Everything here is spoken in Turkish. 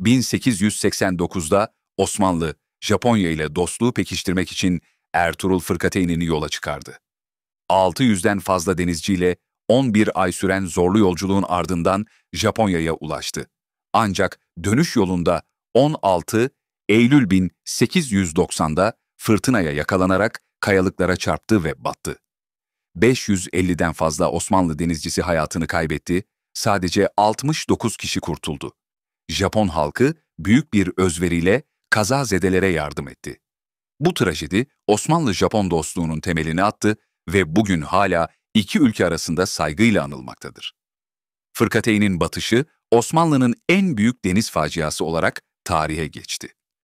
1889'da Osmanlı, Japonya ile dostluğu pekiştirmek için Ertuğrul Fırkateyn'ini yola çıkardı. 600'den fazla denizciyle 11 ay süren zorlu yolculuğun ardından Japonya'ya ulaştı. Ancak dönüş yolunda 16 Eylül 1890'da fırtınaya yakalanarak kayalıklara çarptı ve battı. 550'den fazla Osmanlı denizcisi hayatını kaybetti, sadece 69 kişi kurtuldu. Japon halkı büyük bir özveriyle kazazedelere yardım etti. Bu trajedi Osmanlı-Japon dostluğunun temelini attı ve bugün hala iki ülke arasında saygıyla anılmaktadır. Fırkateyn'in batışı Osmanlı'nın en büyük deniz faciası olarak tarihe geçti.